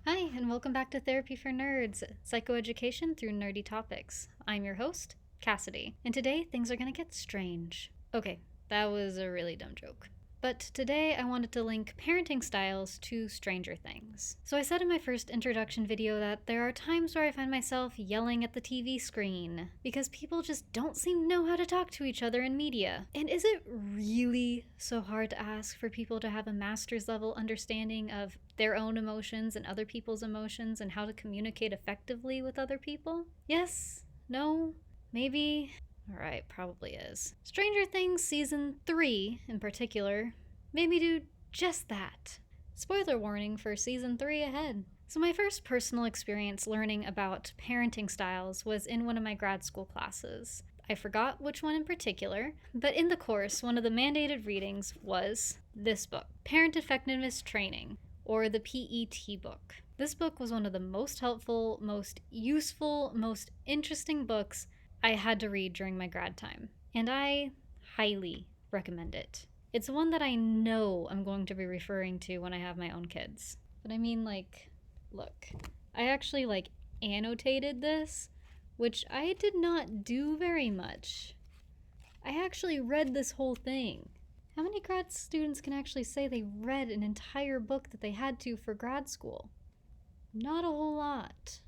Hi, and welcome back to Therapy for Nerds, psychoeducation through nerdy topics. I'm your host, Cassidy, and today things are gonna get strange. Okay, that was a really dumb joke. But today I wanted to link parenting styles to Stranger Things. So I said in my first introduction video that there are times where I find myself yelling at the TV screen because people just don't seem to know how to talk to each other in media. And is it really so hard to ask for people to have a master's level understanding of their own emotions and other people's emotions and how to communicate effectively with other people? Yes? No? Maybe? Alright, probably is. Stranger Things Season 3, in particular, made me do just that. Spoiler warning for Season 3 ahead. So, my first personal experience learning about parenting styles was in one of my grad school classes. I forgot which one in particular, but in the course, one of the mandated readings was this book, Parent Effectiveness Training, or the PET book. This book was one of the most helpful, most useful, most interesting books I had to read during my grad time, and I highly recommend it. It's one that I know I'm going to be referring to when I have my own kids. But I mean, look, I actually, annotated this, which I did not do very much. I actually read this whole thing. How many grad students can actually say they read an entire book that they had to for grad school? Not a whole lot.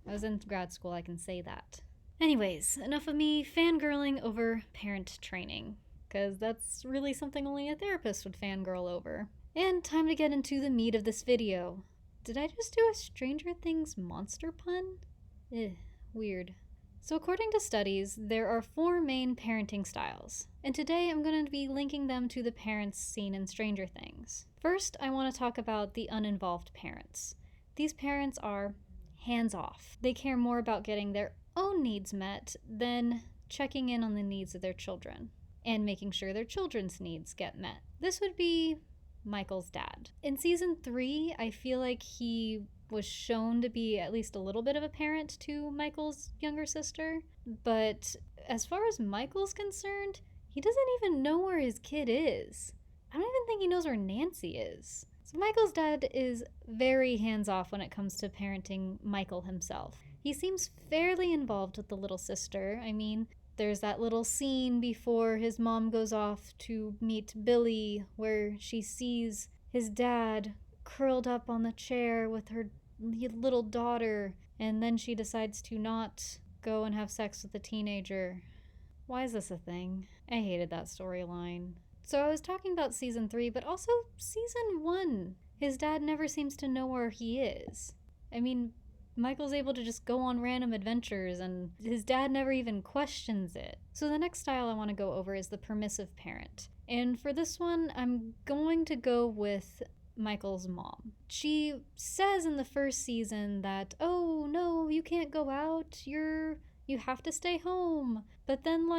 I was in grad school, I can say that. Anyways, enough of me fangirling over parent training, because that's really something only a therapist would fangirl over. And time to get into the meat of this video. Did I just do a Stranger Things monster pun? Weird. So, according to studies, there are 4 main parenting styles, and today I'm going to be linking them to the parents seen in Stranger Things. First, I want to talk about the uninvolved parents. These parents are hands off. They care more about getting their own needs met than checking in on the needs of their children and making sure their children's needs get met. This would be Michael's dad. In season 3, I feel like he was shown to be at least a little bit of a parent to Michael's younger sister, but as far as Michael's concerned, he doesn't even know where his kid is. I don't even think he knows where Nancy is. So Michael's dad is very hands-off when it comes to parenting Michael himself. He seems fairly involved with the little sister. I mean, there's that little scene before his mom goes off to meet Billy where she sees his dad curled up on the chair with her little daughter, and then she decides to not go and have sex with a teenager. Why is this a thing? I hated that storyline. So I was talking about season 3, but also season 1. His dad never seems to know where he is. I mean, Michael's able to just go on random adventures, and his dad never even questions it. So the next style I want to go over is the permissive parent. And for this one, I'm going to go with Michael's mom. She says in the first season that, oh no, you can't go out, you have to stay home. But then,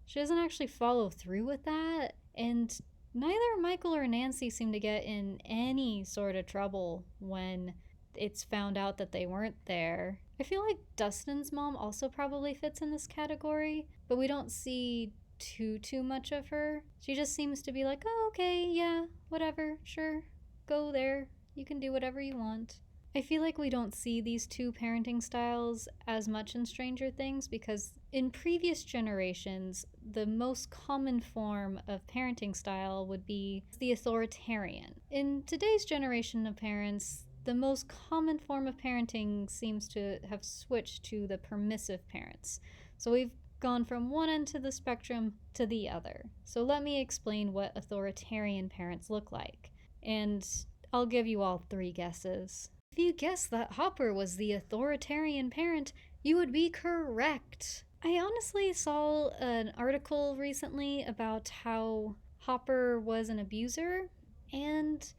she doesn't actually follow through with that. And neither Michael or Nancy seem to get in any sort of trouble when it's found out that they weren't there. I feel like Dustin's mom also probably fits in this category, but we don't see too much of her. She just seems to be like, oh, okay, yeah, whatever, sure, go there. You can do whatever you want. I feel like we don't see these two parenting styles as much in Stranger Things because in previous generations, the most common form of parenting style would be the authoritarian. In today's generation of parents, the most common form of parenting seems to have switched to the permissive parents. So we've gone from one end of the spectrum to the other. So let me explain what authoritarian parents look like. And I'll give you all 3 guesses. If you guessed that Hopper was the authoritarian parent, you would be correct. I honestly saw an article recently about how Hopper was an abuser, and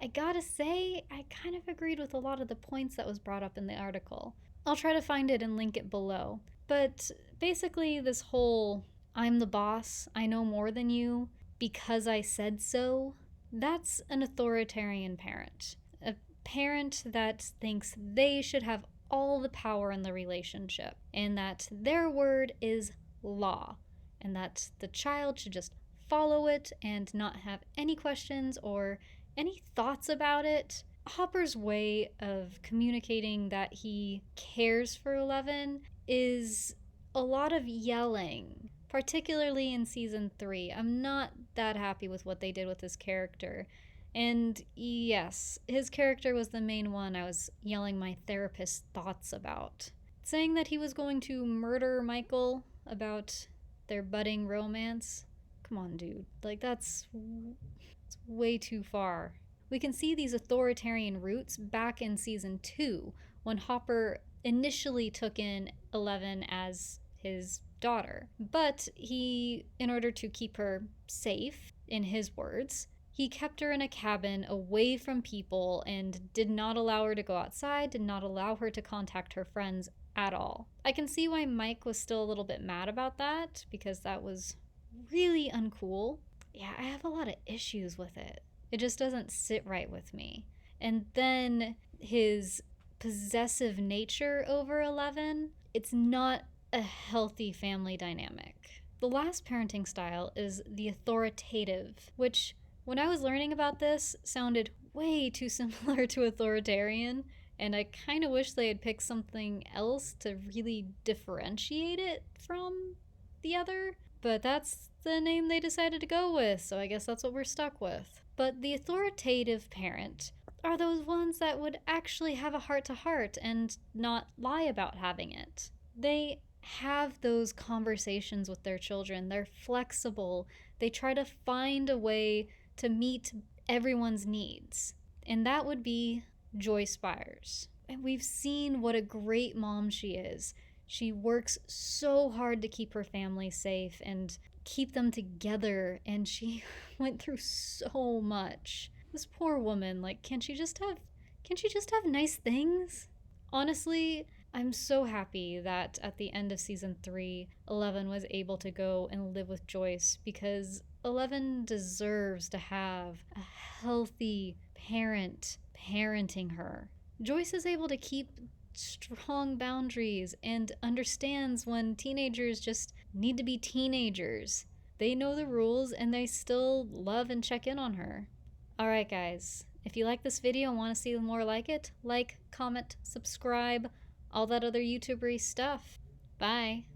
I gotta say, I kind of agreed with a lot of the points that was brought up in the article. I'll try to find it and link it below. But basically, this whole I'm the boss, I know more than you, because I said so, that's an authoritarian parent. A parent that thinks they should have all the power in the relationship and that their word is law and that the child should just follow it and not have any questions or any thoughts about it. Hopper's way of communicating that he cares for Eleven is a lot of yelling, particularly in season 3. I'm not that happy with what they did with his character. And yes, his character was the main one I was yelling my therapist's thoughts about. Saying that he was going to murder Michael about their budding romance. Come on, dude. Like, that's way too far. We can see these authoritarian roots back in season 2 when Hopper initially took in Eleven as his daughter. But he, in order to keep her safe, in his words, he kept her in a cabin away from people and did not allow her to go outside, did not allow her to contact her friends at all. I can see why Mike was still a little bit mad about that, because that was really uncool. Yeah, I have a lot of issues with it. It just doesn't sit right with me. And then his possessive nature over Eleven, it's not a healthy family dynamic. The last parenting style is the authoritative, which, when I was learning about this, sounded way too similar to authoritarian, and I kind of wish they had picked something else to really differentiate it from the other. But that's the name they decided to go with, so I guess that's what we're stuck with. But the authoritative parent are those ones that would actually have a heart to heart and not lie about having it. They have those conversations with their children. They're flexible. They try to find a way to meet everyone's needs. And that would be Joy Spires. And we've seen what a great mom she is. She works so hard to keep her family safe and keep them together, and she went through so much. This poor woman, like, can't she just have nice things? Honestly, I'm so happy that at the end of season 3, Eleven was able to go and live with Joyce, because Eleven deserves to have a healthy parent parenting her. Joyce is able to keep strong boundaries and understands when teenagers just need to be teenagers. They know the rules and they still love and check in on her. Alright, guys, if you like this video and want to see more like it, like, comment, subscribe, all that other YouTubery stuff. Bye.